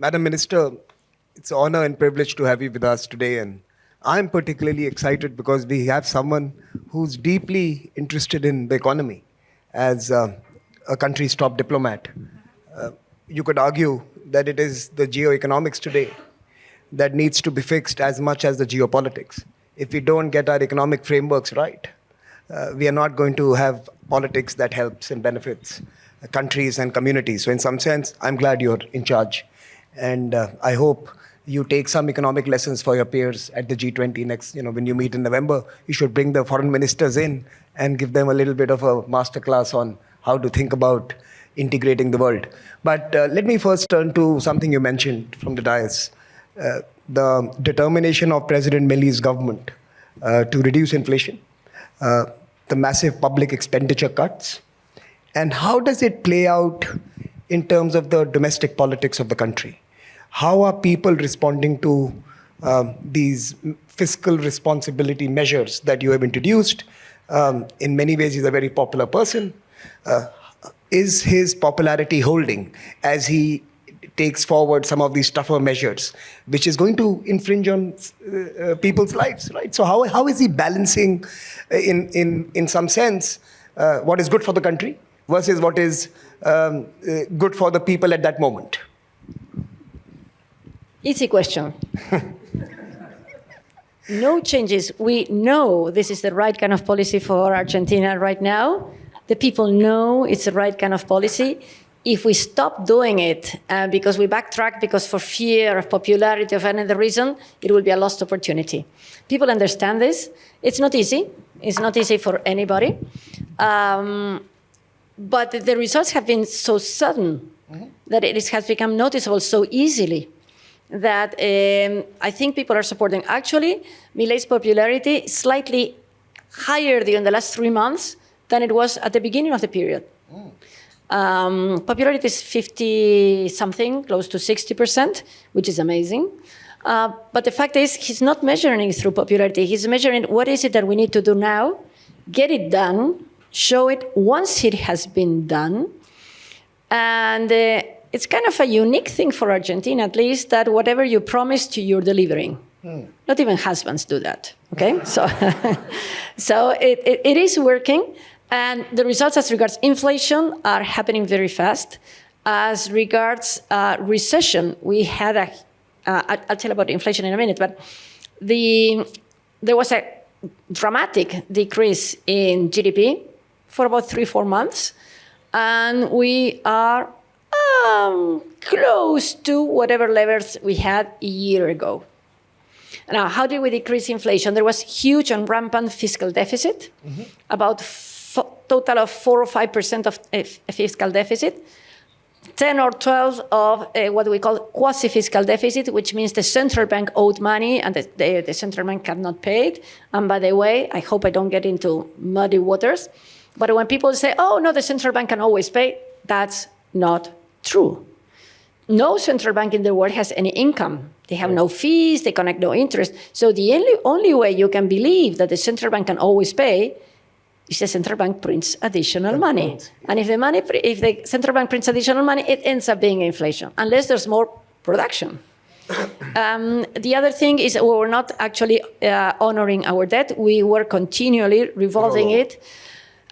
Madam Minister, it's an honor and privilege to have you with us today. And I'm particularly excited because we have someone who's deeply interested in the economy as a country's top diplomat. You could argue that it is the geoeconomics today that needs to be fixed as much as the geopolitics. If we don't get our economic frameworks right, we are not going to have politics that helps and benefits countries and communities. So in some sense, I'm glad you're in charge. And I hope you take some economic lessons for your peers at the G20 next, when you meet in November. You should bring the foreign ministers in and give them a little bit of a masterclass on how to think about integrating the world. But let me first turn to something you mentioned from the dais. The determination of President Milli's government to reduce inflation, the massive public expenditure cuts, and how does it play out in terms of the domestic politics of the country? How are people responding to these fiscal responsibility measures that you have introduced? In many ways, he's a very popular person. Is his popularity holding as he takes forward some of these tougher measures, which is going to infringe on people's lives, right? So how is he balancing, in some sense, what is good for the country versus what is good for the people at that moment? Easy question. No changes. We know this is the right kind of policy for Argentina right now. The people know it's the right kind of policy. If we stop doing it because we backtrack because for fear of popularity of any other reason, it will be a lost opportunity. People understand this. It's not easy. It's not easy for anybody. But the results have been so sudden that it has become noticeable so easily that I think people are supporting. Actually, Milei's popularity is slightly higher during the last 3 months than it was at the beginning of the period. Popularity is 50-something, close to 60%, which is amazing. But the fact is, he's not measuring through popularity. He's measuring what is it that we need to do now, get it done, show it once it has been done. And it's kind of a unique thing for Argentina, at least, that whatever you promised, you're delivering. Not even husbands do that, okay? So, so it is working. And the results as regards inflation are happening very fast. As regards recession, we had I'll tell about inflation in a minute, but there was a dramatic decrease in GDP for about 3-4 months. And we are close to whatever levels we had a year ago. Now, how did we decrease inflation? There was huge and rampant fiscal deficit, about total of 4 or 5% of fiscal deficit, 10 or 12 of what we call quasi-fiscal deficit, which means the central bank owed money and the central bank cannot pay it. And by the way, I hope I don't get into muddy waters, but when people say, oh, no, the central bank can always pay, that's not true. No central bank in the world has any income. They have no fees, they collect no interest. So the only way you can believe that the central bank can always pay is the central bank prints additional money. And if the central bank prints additional money, it ends up being inflation, unless there's more production. The other thing is we were not actually honoring our debt. We were continually revolving it.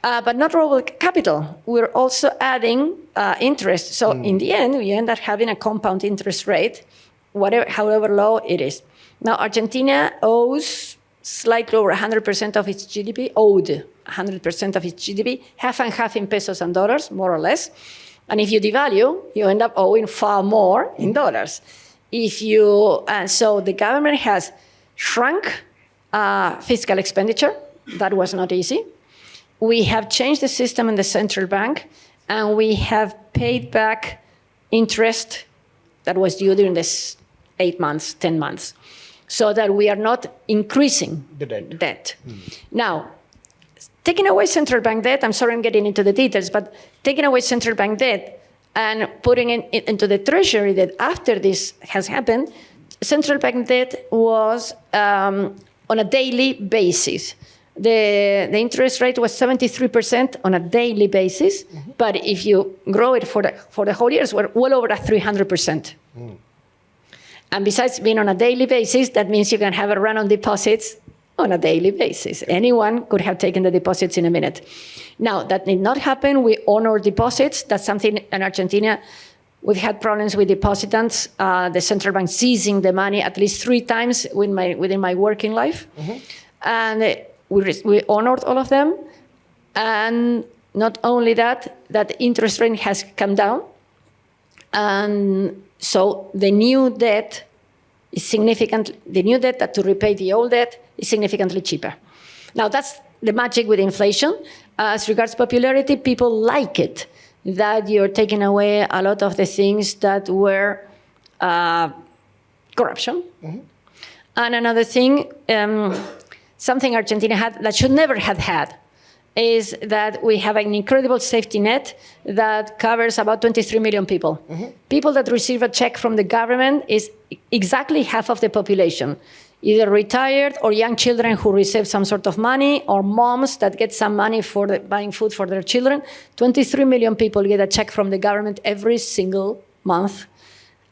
But not roll capital. We're also adding interest. So in the end, we end up having a compound interest rate, however low it is. Now, Argentina owes slightly over 100% of its GDP, owed 100% of its GDP, half and half in pesos and dollars, more or less. And if you devalue, you end up owing far more in dollars. So the government has shrunk fiscal expenditure. That was not easy. We have changed the system in the central bank, and we have paid back interest that was due during this 8 months, 10 months, so that we are not increasing the debt. Now, taking away central bank debt, I'm sorry I'm getting into the details, but taking away central bank debt and putting it into the treasury debt after this has happened, central bank debt was on a daily basis. The interest rate was 73% on a daily basis, but if you grow it for the whole year, we're well over 300%. And besides being on a daily basis, that means you can have a run on deposits on a daily basis. Anyone could have taken the deposits in a minute. Now, that did not happen. We honor deposits. That's something in Argentina. We've had problems with depositants, the central bank seizing the money at least 3 times within my working life. And we honored all of them. And not only that, that interest rate has come down. And so the new debt is the new debt that to repay the old debt is significantly cheaper. Now, that's the magic with inflation. As regards popularity, people like it, that you're taking away a lot of the things that were corruption. And another thing, something Argentina had that should never have had, is that we have an incredible safety net that covers about 23 million people. People that receive a check from the government is exactly half of the population, either retired or young children who receive some sort of money, or moms that get some money for buying food for their children. 23 million people get a check from the government every single month,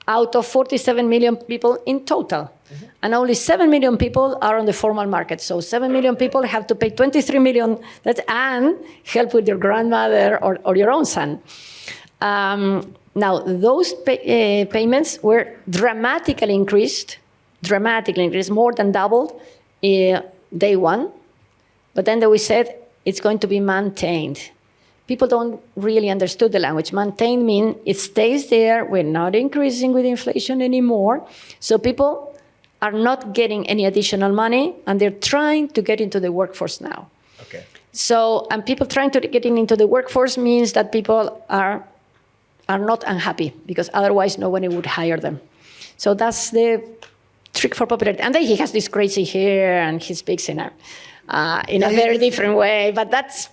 out of 47 million people in total. And only 7 million people are on the formal market. So 7 million people have to pay 23 million and help with your grandmother or your own son. Now, those payments were dramatically increased, more than doubled day one. But then we said it's going to be maintained. People don't really understood the language. Maintain means it stays there. We're not increasing with inflation anymore. So people are not getting any additional money, and they're trying to get into the workforce now. Okay. So, and people trying to get into the workforce means that people are not unhappy, because otherwise nobody would hire them. So that's the trick for popularity. And then he has this crazy hair, and he speaks in a very different way, but that's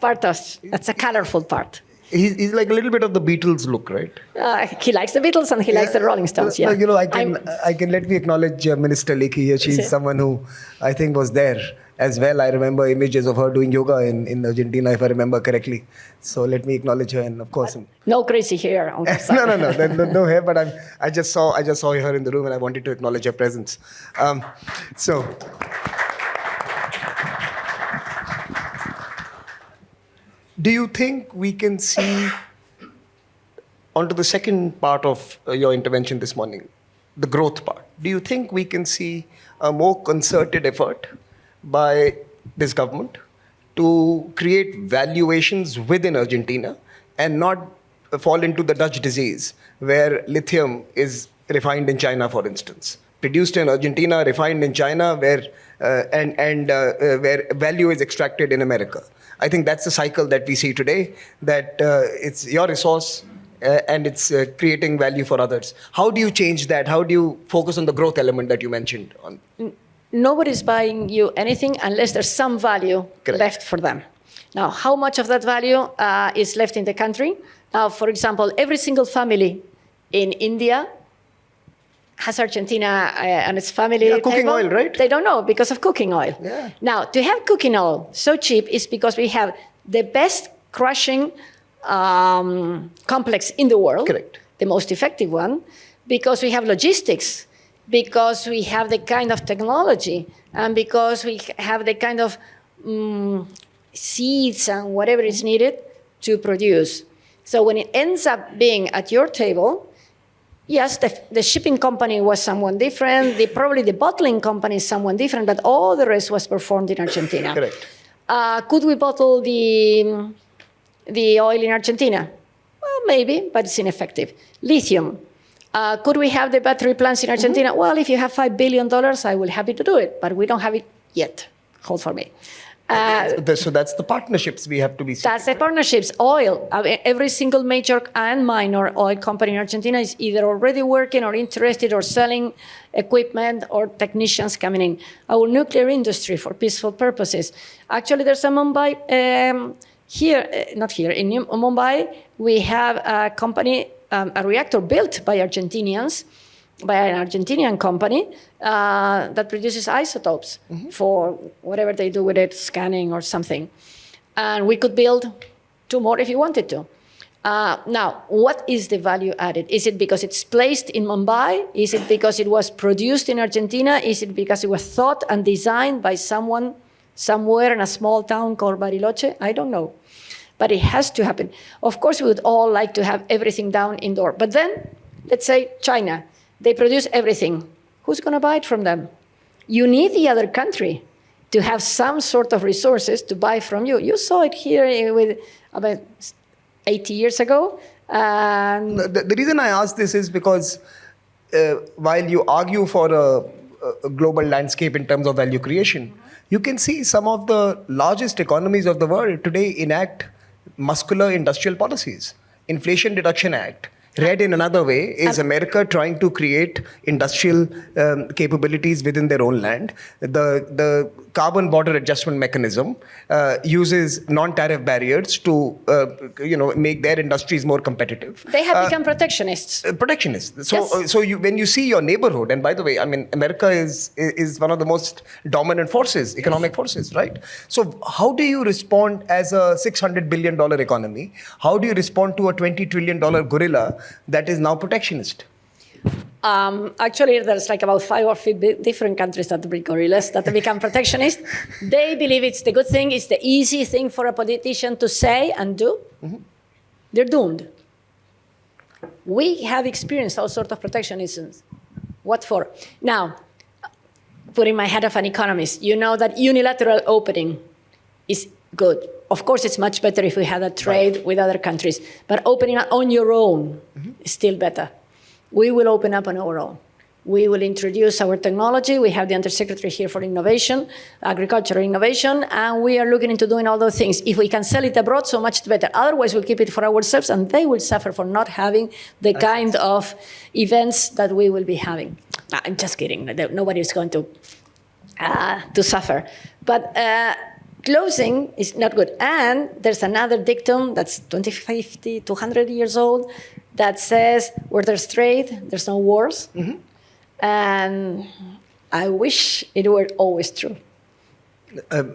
a colorful part. He's like a little bit of the Beatles look, right? He likes the Beatles and he likes the Rolling Stones. Yeah. You know, I can let me acknowledge Minister Lekhi here. She's someone who I think was there as well. I remember images of her doing yoga in Argentina, if I remember correctly. So let me acknowledge her, and of course, no crazy hair on the side. no hair. But I just saw her in the room, and I wanted to acknowledge her presence. Do you think we can see, onto the second part of your intervention this morning, the growth part, do you think we can see a more concerted effort by this government to create valuations within Argentina and not fall into the Dutch disease, where lithium is refined in China, for instance, produced in Argentina, refined in China, where value is extracted in America? I think that's the cycle that we see today, that it's your resource and it's creating value for others. How do you change that? How do you focus on the growth element that you mentioned? Nobody's buying you anything unless there's some value left for them. Now, how much of that value is left in the country? Now, for example, every single family in India has Argentina and its family cooking oil, right? They don't know because of cooking oil. Yeah. Now, to have cooking oil so cheap is because we have the best crushing complex in the world. Correct. The most effective one, because we have logistics, because we have the kind of technology, and because we have the kind of seeds and whatever is needed to produce. So when it ends up being at your table, yes, the shipping company was someone different. Probably the bottling company is someone different, but all the rest was performed in Argentina. Correct. Could we bottle the oil in Argentina? Well, maybe, but it's ineffective. Lithium. Could we have the battery plants in Argentina? Mm-hmm. Well, if you have $5 billion, I will be happy to do it, but we don't have it yet. Hold for me. So that's the partnerships we have to be seeking. That's the partnerships. Oil. Every single major and minor oil company in Argentina is either already working or interested or selling equipment or technicians coming in. Our nuclear industry for peaceful purposes. Actually, there's a Mumbai, in Mumbai, we have a company, a reactor built by Argentinians, by an Argentinian company that produces isotopes for whatever they do with it, scanning or something. And we could build 2 more if you wanted to. Now, what is the value added? Is it because it's placed in Mumbai? Is it because it was produced in Argentina? Is it because it was thought and designed by someone somewhere in a small town called Bariloche? I don't know. But it has to happen. Of course, we would all like to have everything down indoor. But then, let's say China, they produce everything. Who's going to buy it from them? You need the other country to have some sort of resources to buy from you. You saw it here with about 80 years ago. The reason I ask this is because while you argue for a global landscape in terms of value creation, you can see some of the largest economies of the world today enact muscular industrial policies. Inflation Reduction Act, read in another way, is America trying to create industrial capabilities within their own land. The carbon border adjustment mechanism uses non-tariff barriers to make their industries more competitive. They have become protectionists. Protectionists. So, Yes. when you see your neighborhood, and by the way, I mean, America is one of the most dominant forces, economic forces, right? So how do you respond as a $600 billion economy? How do you respond to a $20 trillion gorilla that is now protectionist? Actually, there's like about 5 or 6 different countries that bring gorillas that become protectionist. They believe it's the good thing, it's the easy thing for a politician to say and do. Mm-hmm. They're doomed. We have experienced all sorts of protectionism. What for? Now, putting my head of an economist, you know that unilateral opening is good. Of course, it's much better if we had a trade with other countries, but opening up on your own is still better. We will open up on our own. We will introduce our technology. We have the Undersecretary here for Innovation, Agricultural Innovation, and we are looking into doing all those things. If we can sell it abroad, so much better. Otherwise, we'll keep it for ourselves, and they will suffer for not having the kind of events that we will be having. I'm just kidding. Nobody is going to suffer. But closing is not good. And there's another dictum that's 50, 200 years old that says where there's trade, there's no wars. Mm-hmm. And I wish it were always true.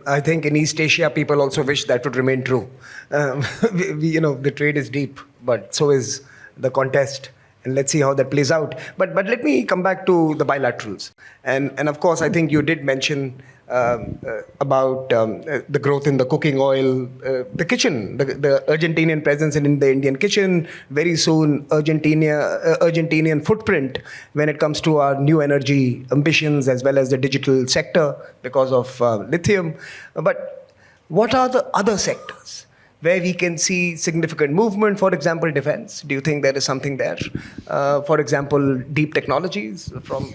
I think in East Asia, people also wish that would remain true. The trade is deep, but so is the contest. And let's see how that plays out. But let me come back to the bilaterals. And of course, I think you did mention about the growth in the cooking oil, the kitchen, the Argentinian presence in the Indian kitchen, very soon Argentinian footprint when it comes to our new energy ambitions as well as the digital sector because of lithium. But what are the other sectors where we can see significant movement? For example, defense. Do you think there is something there? For example, deep technologies from...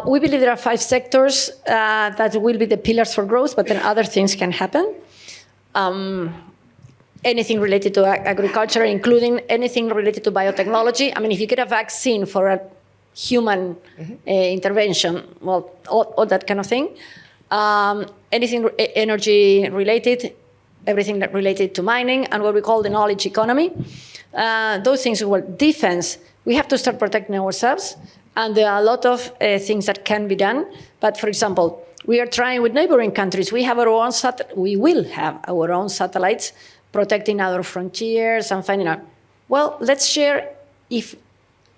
We believe there are 5 sectors that will be the pillars for growth, but then other things can happen. Anything related to agriculture, including anything related to biotechnology. I mean, if you get a vaccine for a human intervention, well, all that kind of thing. Anything energy related, everything that related to mining, and what we call the knowledge economy. Those things, well, defense, we have to start protecting ourselves. And there are a lot of things that can be done. But for example, we are trying with neighboring countries. We will have our own satellites protecting our frontiers and finding out. Well, let's share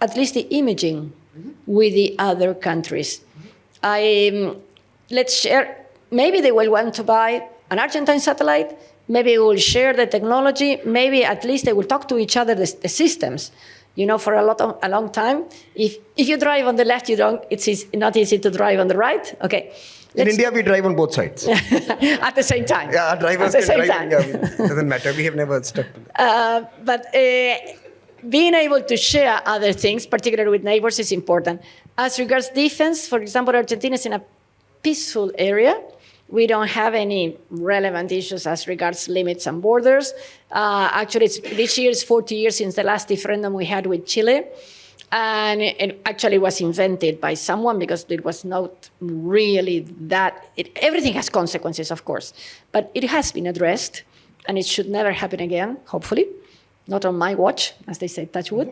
at least the imaging with the other countries. Let's share. Maybe they will want to buy an Argentine satellite. Maybe we will share the technology. Maybe at least they will talk to each other, the systems. For a long time, if you drive on the left, it's not easy to drive on the right. Okay. In India, we drive on both sides. At the same time. Yeah, our drivers can drive. Yeah, it doesn't matter. We have never stuck to that. But being able to share other things, particularly with neighbors, is important. As regards defense, for example, Argentina is in a peaceful area. We don't have any relevant issues as regards limits and borders. Actually, this year is 40 years since the last referendum we had with Chile. And it actually was invented by someone because it was not really that. Everything has consequences, of course. But it has been addressed, and it should never happen again, hopefully. Not on my watch, as they say, touch wood.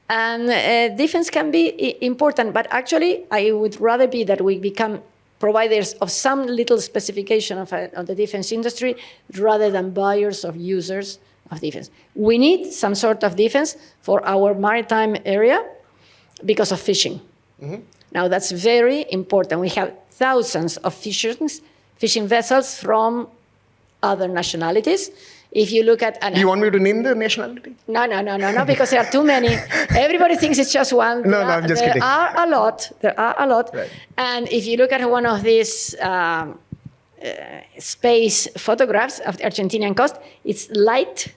And defense can be important, but actually, I would rather be that we become providers of some little specification of the defense industry rather than buyers or users of defense. We need some sort of defense for our maritime area because of fishing. Now, that's very important. We have thousands of fishing vessels from other nationalities. If you look at... Do you want me to name the nationality? No, because there are too many. Everybody thinks it's just one. No, I'm just kidding. There are a lot. Right. And if you look at one of these space photographs of the Argentinian coast, it's light.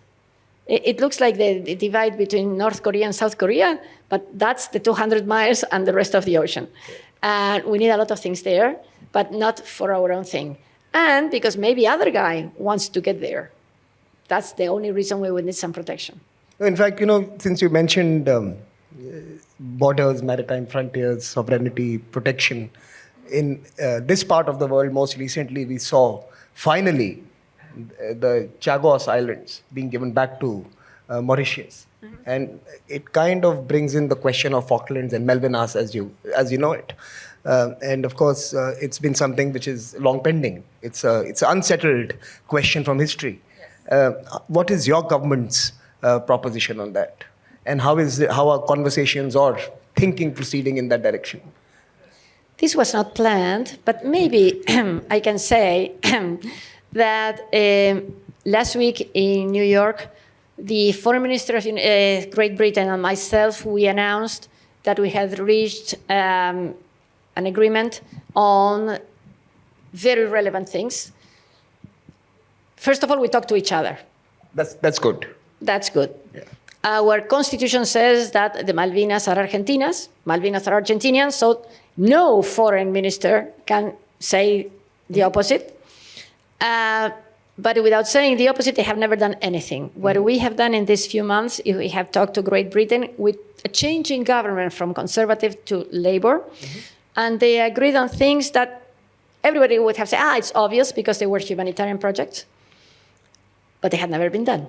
It looks like the divide between North Korea and South Korea, but that's the 200 miles and the rest of the ocean. And we need a lot of things there, but not for our own thing. And because maybe other guy wants to get there. That's the only reason we would need some protection. In fact, since you mentioned borders, maritime frontiers, sovereignty, protection, in this part of the world, most recently, we saw finally the Chagos Islands being given back to Mauritius. And it kind of brings in the question of Falklands and Malvinas as you know it. And of course, it's been something which is long pending. It's an unsettled question from history. What is your government's proposition on that? And how are conversations or thinking proceeding in that direction? This was not planned, but maybe I can say that last week in New York, the Foreign Minister of Great Britain and myself, we announced that we had reached an agreement on very relevant things. First of all, we talked to each other. That's good. That's good. Yeah. Our constitution says that the Malvinas are Argentinas, Malvinas are Argentinians, so no foreign minister can say the opposite. But without saying the opposite, they have never done anything. What we have done in these few months, we have talked to Great Britain with a change in government from conservative to Labour, and they agreed on things that everybody would have said, it's obvious because they were humanitarian projects, but they had never been done.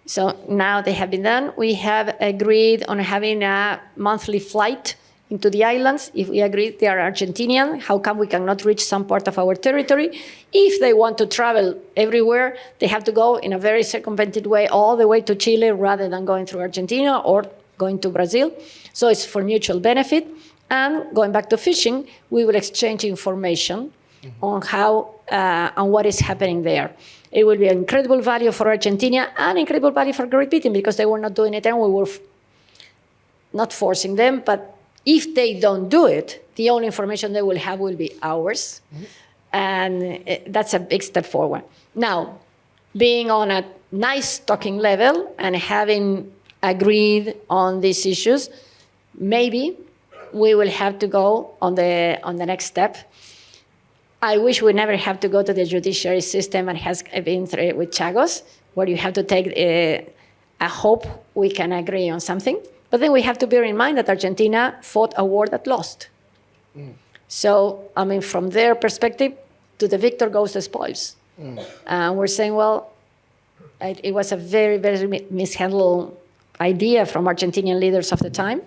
So now they have been done. We have agreed on having a monthly flight into the islands. If we agree they are Argentinian, how come we cannot reach some part of our territory? If they want to travel everywhere, they have to go in a very circumvented way all the way to Chile rather than going through Argentina or going to Brazil. So it's for mutual benefit. And going back to fishing, we will exchange information on how and what is happening there. It will be an incredible value for Argentina and incredible value for Great Britain because they were not doing it and we were not forcing them. But if they don't do it, the only information they will have will be ours. And that's a big step forward. Now, being on a nice talking level and having agreed on these issues, maybe we will have to go on the next step. I wish we never have to go to the judiciary system and has been through with Chagos, where you have to take a hope we can agree on something. But then we have to bear in mind that Argentina fought a war that lost. So, from their perspective, to the victor goes the spoils. And we're saying, well, it was a very, very mishandled idea from Argentinian leaders of the time.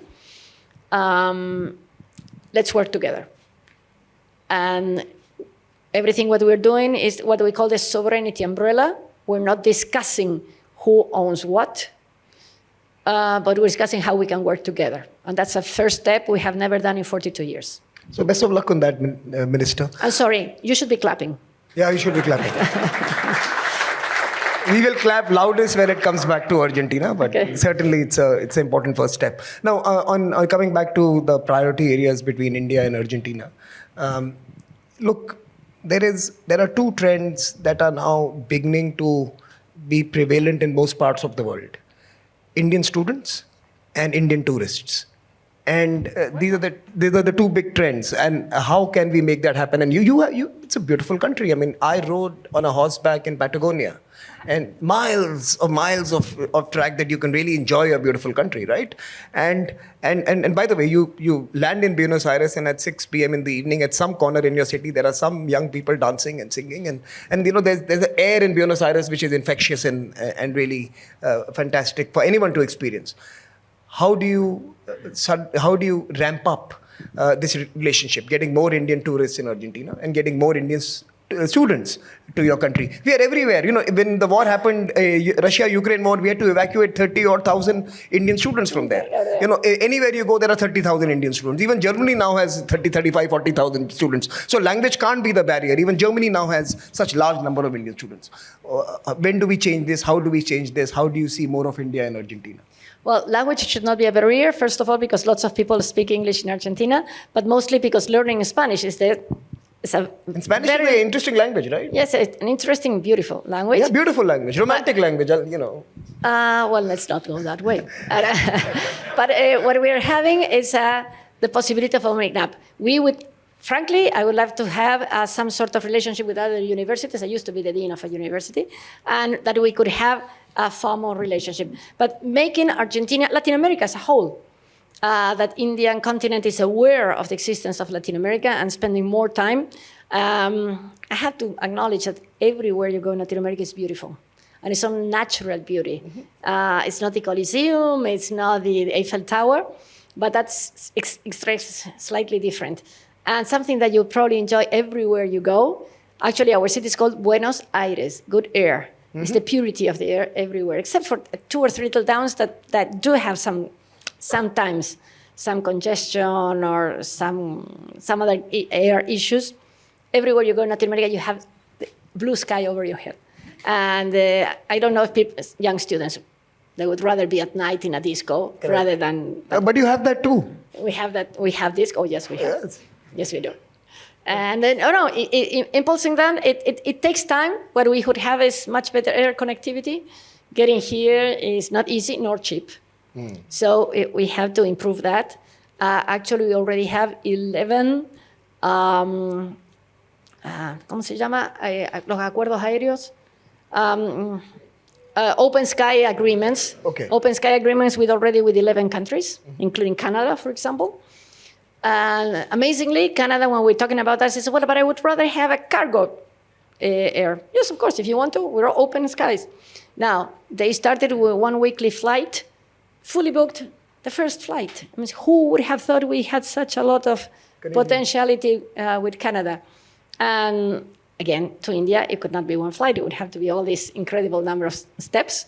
Let's work together. And everything what we're doing is what we call the sovereignty umbrella. We're not discussing who owns what, but we're discussing how we can work together. And that's a first step we have never done in 42 years. So best of luck on that, Minister. I'm sorry, you should be clapping. Yeah, you should be clapping. We will clap loudest when it comes back to Argentina, but certainly it's an important first step. Now, on coming back to the priority areas between India and Argentina, look, there are two trends that are now beginning to be prevalent in most parts of the world: Indian students and Indian tourists. And these are the two big trends. And how can we make that happen? And it's a beautiful country. I rode on a horseback in Patagonia, and miles of track that you can really enjoy a beautiful country, right? And by the way, you land in Buenos Aires, and at 6 p.m. in the evening, at some corner in your city, there are some young people dancing and singing, and there's an air in Buenos Aires which is infectious and really fantastic for anyone to experience. How do you ramp up this relationship, getting more Indian tourists in Argentina and getting more Indians students to your country. We are everywhere. When the war happened, Russia-Ukraine war, we had to evacuate 30 or 1,000 Indian students from there. Anywhere you go, there are 30,000 Indian students. Even Germany now has 30, 35, 40,000 students. So language can't be the barrier. Even Germany now has such large number of Indian students. When do we change this? How do we change this? How do you see more of India and Argentina? Well, language should not be a barrier, first of all, because lots of people speak English in Argentina, but mostly because learning Spanish is there. And Spanish is an interesting language, right? Yes, it's an interesting, beautiful language. Yeah, beautiful language, romantic language, Well, let's not go that way. But what we are having is the possibility of opening up. Frankly, I would love to have some sort of relationship with other universities. I used to be the dean of a university, and that we could have a formal relationship. But making Argentina, Latin America as a whole, that Indian continent is aware of the existence of Latin America and spending more time. I have to acknowledge that everywhere you go in Latin America is beautiful. And it's some natural beauty. Mm-hmm. It's not the Coliseum, it's not the Eiffel Tower, but that's slightly different. And something that you'll probably enjoy everywhere you go. Actually, our city is called Buenos Aires, good air. Mm-hmm. It's the purity of the air everywhere, except for 2 or 3 little towns that do have sometimes some congestion or some other air issues. Everywhere you go in Latin America, you have the blue sky over your head. And I don't know if young students, they would rather be at night in a disco. Correct. Rather than... But you have that too. We have that. We have disco. Oh, yes, we have. Yes. Yes, we do. And then, impulsing that, it takes time. What we would have is much better air connectivity. Getting here is not easy nor cheap. Mm. So we have to improve that. Actually, we already have 11, ¿cómo se llama? Los acuerdos aéreos. Open sky agreements. Okay. Open sky agreements with 11 countries, mm-hmm. including Canada, for example. And amazingly, Canada, when we're talking about that, says, well, but I would rather have a cargo air. Yes, of course, if you want to, we're open skies. Now, they started with 1 weekly flight, fully booked, the first flight. I mean, who would have thought we had such a lot of potentiality with Canada? And again, to India, it could not be one flight. It would have to be all this incredible number of steps.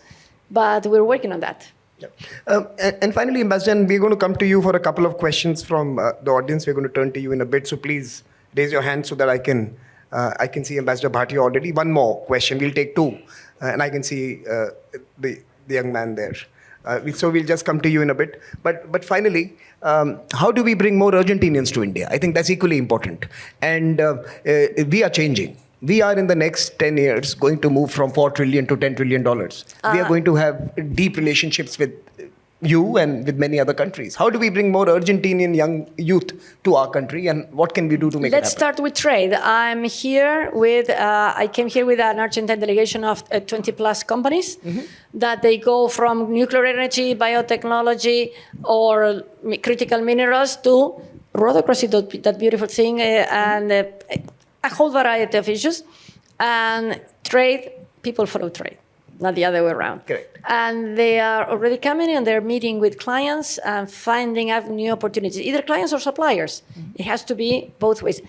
But we're working on that. Yeah. And finally, Ambassador, we're going to come to you for a couple of questions from the audience. We're going to turn to you in a bit. So please raise your hand so that I can see Ambassador Bhatia already. One more question. We'll take 2. And I can see the young man there. So we'll just come to you in a bit. But finally, how do we bring more Argentinians to India? I think that's equally important. And we are changing. We are in the next 10 years going to move from $4 trillion to $10 trillion. We are going to have deep relationships with you and with many other countries. How do we bring more Argentinian young youth to our country, and what can we do to make it happen? Let's start with trade. I came here with an Argentine delegation of 20 plus companies, mm-hmm. that they go from nuclear energy, biotechnology, or critical minerals to rhodocrosy, that beautiful thing, and a whole variety of issues. And trade, people follow trade, not the other way around. Correct. And they are already coming and they're meeting with clients and finding out new opportunities, either clients or suppliers. Mm-hmm. It has to be both ways.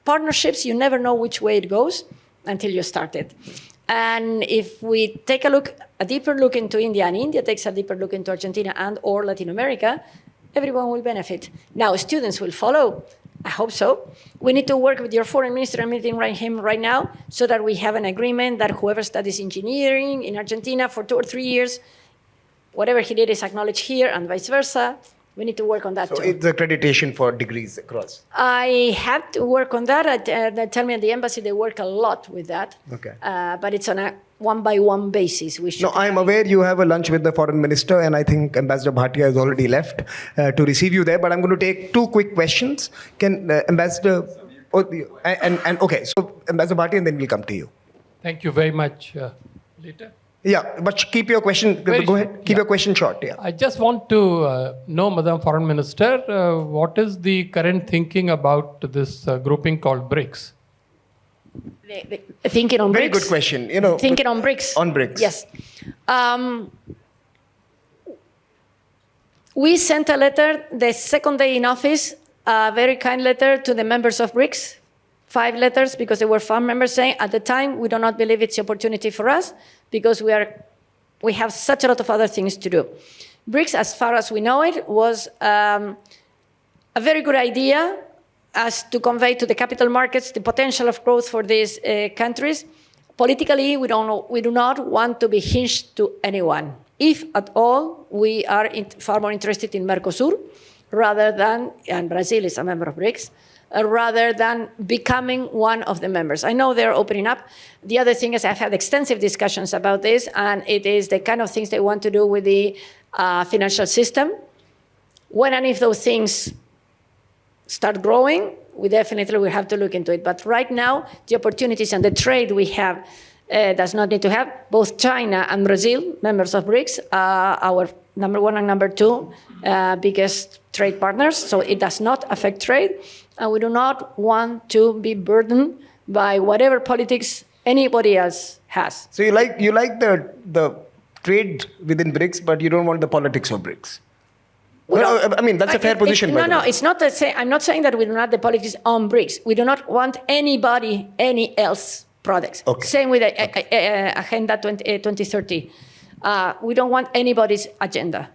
Partnerships, you never know which way it goes until you start it. And if we take a deeper look into India, and India takes a deeper look into Argentina and or Latin America, everyone will benefit. Now, students will follow. I hope so. We need to work with your foreign minister. I'm meeting him right now so that we have an agreement that whoever studies engineering in Argentina for 2 or 3 years, whatever he did is acknowledged here and vice versa. We need to work on that too. So it's accreditation for degrees across. I have to work on that. They tell me at the embassy they work a lot with that. Okay. But it's on a one-by-one basis. No, I'm aware you have a lunch with the foreign minister, and I think Ambassador Bhatia has already left to receive you there. But I'm going to take 2 quick questions. Can Ambassador... okay, so Ambassador Bhatia, and then we'll come to you. Thank you very much, Lita. Yeah, but keep your question... Go ahead. Keep your question short, yeah. I just want to know, Madam Foreign Minister, what is the current thinking about this grouping called BRICS? Thinking on BRICS. Very good question. Thinking on BRICS. On BRICS. Yes. We sent a letter the second day in office, a very kind letter to the members of BRICS, 5 letters because there were farm members saying, at the time, we do not believe it's an opportunity for us because we have such a lot of other things to do. BRICS, as far as we know it, was a very good idea as to convey to the capital markets the potential of growth for these countries. Politically, we do not want to be hinged to anyone. If at all, we are far more interested in Mercosur rather than, and Brazil is a member of BRICS, rather than becoming one of the members. I know they're opening up. The other thing is I've had extensive discussions about this, and it is the kind of things they want to do with the financial system. When and if those things start growing, we definitely will have to look into it. But right now, the opportunities and the trade we have does not need to have. Both China and Brazil, members of BRICS, are our number 1 and number 2 biggest trade partners. So it does not affect trade. And we do not want to be burdened by whatever politics anybody else has. So you like the trade within BRICS, but you don't want the politics of BRICS. Well, I mean, that's a fair position. No, it's not the same. I'm not saying that we do not the politics on BRICS. We do not want anybody, any else products. Okay. Same with Agenda 2030. We don't want anybody's agenda.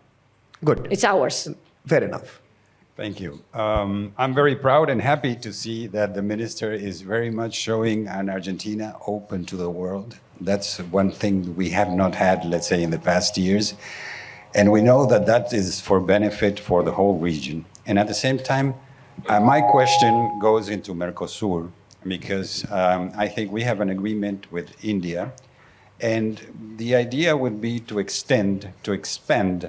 Good. It's ours. Fair enough. Thank you. I'm very proud and happy to see that the minister is very much showing an Argentina open to the world. That's one thing we have not had, let's say, in the past years. And we know that that is for benefit for the whole region. And at the same time, my question goes into Mercosur, because I think we have an agreement with India. And the idea would be to expand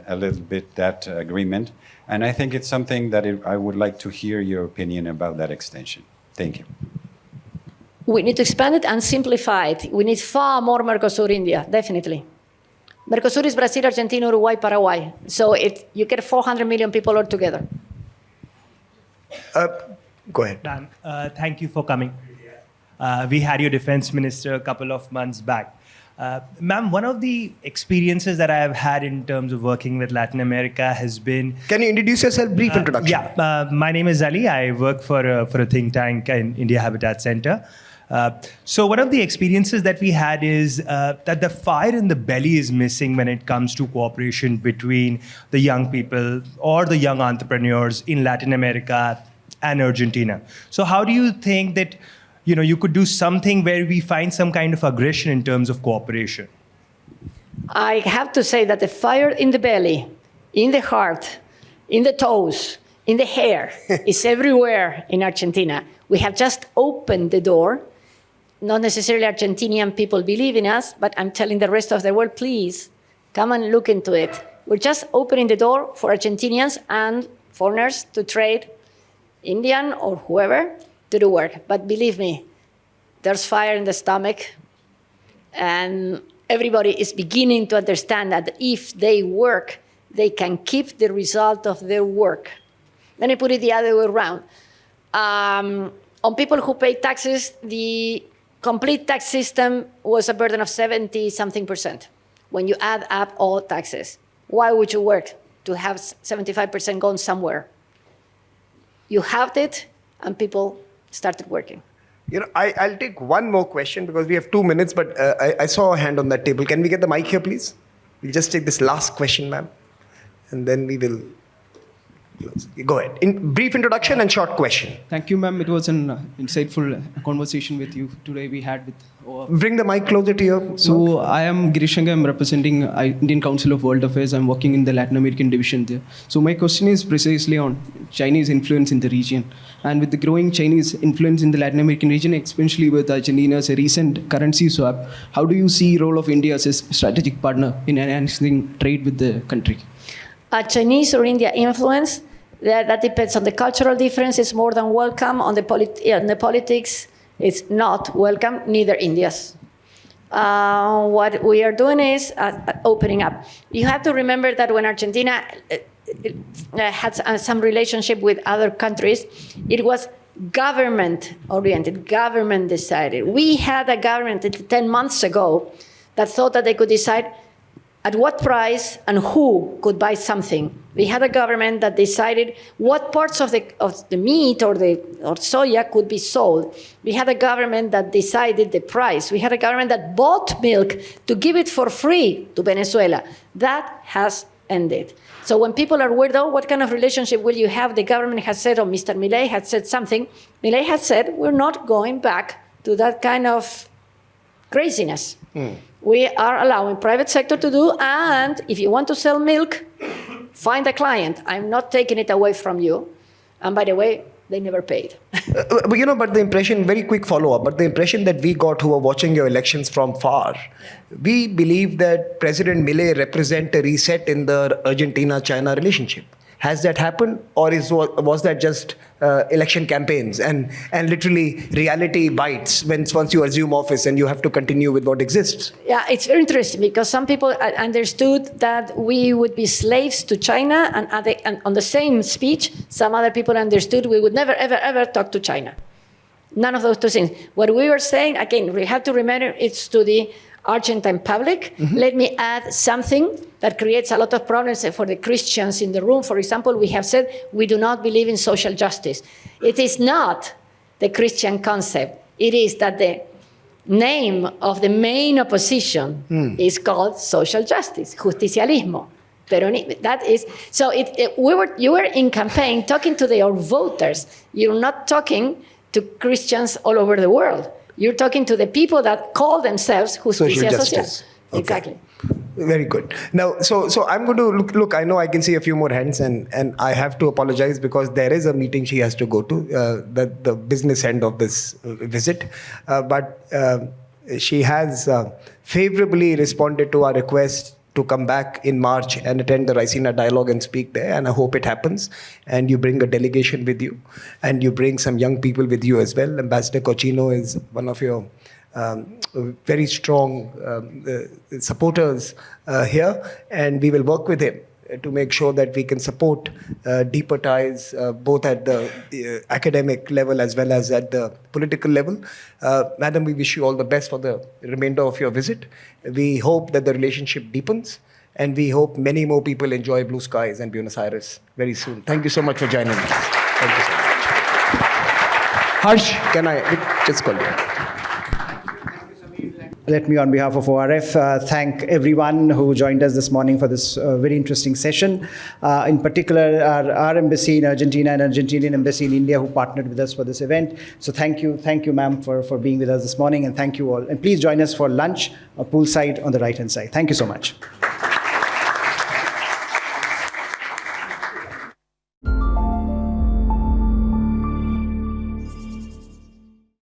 a little bit that agreement. And I think it's something that I would like to hear your opinion about that extension. Thank you. We need to expand it and simplify it. We need far more Mercosur India, definitely. Mercosur is Brazil, Argentina, Uruguay, Paraguay. So you get 400 million people all together. Go ahead. Dan, thank you for coming. We had your defense minister a couple of months back. Ma'am, one of the experiences that I have had in terms of working with Latin America has been... Can you introduce yourself? Brief introduction. Yeah, my name is Ali. I work for a think tank in India Habitat Center. So one of the experiences that we had is that the fire in the belly is missing when it comes to cooperation between the young people or the young entrepreneurs in Latin America and Argentina. So how do you think that you could do something where we find some kind of aggression in terms of cooperation? I have to say that the fire in the belly, in the heart, in the toes, in the hair, is everywhere in Argentina. We have just opened the door. Not necessarily Argentinian people believe in us, but I'm telling the rest of the world, please, come and look into it. We're just opening the door for Argentinians and foreigners to trade, Indian or whoever, to do work. But believe me, there's fire in the stomach, and everybody is beginning to understand that if they work, they can keep the result of their work. Let me put it the other way around. On people who pay taxes, the complete tax system was a burden of 70-something% when you add up all taxes. Why would you work to have 75% gone somewhere? You halved it, and people started working. I'll take one more question because we have 2 minutes, but I saw a hand on that table. Can we get the mic here, please? We'll just take this last question, ma'am, and then we will close. Go ahead. Brief introduction and short question. Thank you, ma'am. It was an insightful conversation with you today we had with... Bring the mic closer to you. So I am Girishanga. I'm representing Indian Council of World Affairs. I'm working in the Latin American division there. So my question is precisely on Chinese influence in the region. And with the growing Chinese influence in the Latin American region, especially with Argentina's recent currency swap, how do you see role of India as a strategic partner in enhancing trade with the country? Chinese or India influence, that depends on the cultural difference. It's more than welcome. On the politics, it's not welcome, neither India's. What we are doing is opening up. You have to remember that when Argentina had some relationship with other countries, it was government-oriented, government-decided. We had a government 10 months ago that thought that they could decide at what price and who could buy something. We had a government that decided what parts of the meat or soya could be sold. We had a government that decided the price. We had a government that bought milk to give it for free to Venezuela. That has ended. So when people are worried, oh, what kind of relationship will you have? The government has said, or Mr. Milei had said something. Milei has said, we're not going back to that kind of craziness. We are allowing private sector to do, and if you want to sell milk, find a client. I'm not taking it away from you. And by the way, they never paid. But the impression, very quick follow-up, but the impression that we got who were watching your elections from far, we believe that President Milei represents a reset in the Argentina-China relationship. Has that happened, or was that just election campaigns and literally reality bites once you assume office and you have to continue with what exists? Yeah, it's very interesting because some people understood that we would be slaves to China, and on the same speech, some other people understood we would never, ever, ever talk to China. None of those two things. What we were saying, again, we have to remember it's to the Argentine public. Let me add something that creates a lot of problems for the Christians in the room. For example, we have said we do not believe in social justice. It is not the Christian concept. It is that the name of the main opposition is called social justice, justicialismo. That is, so you were in campaign talking to your voters. You're not talking to Christians all over the world. You're talking to the people that call themselves justicia social. Okay. Exactly. Very good. Now, so I'm going to look. I know I can see a few more hands, and I have to apologize because there is a meeting she has to go to, the business end of this visit. But she has favorably responded to our request to come back in March and attend the Raisina dialogue and speak there, and I hope it happens. And you bring a delegation with you, and you bring some young people with you as well. Ambassador Cochino is one of your very strong supporters here, and we will work with him to make sure that we can support deeper ties both at the academic level as well as at the political level. Madam, we wish you all the best for the remainder of your visit. We hope that the relationship deepens, and we hope many more people enjoy blue skies and Buenos Aires very soon. Thank you so much for joining us. Thank you so much. Harsh, can I just call you? Let me, on behalf of ORF, thank everyone who joined us this morning for this very interesting session. In particular, our embassy in Argentina and Argentinian embassy in India who partnered with us for this event. So thank you, ma'am, for being with us this morning, and thank you all. And please join us for lunch, poolside on the right-hand side. Thank you so much.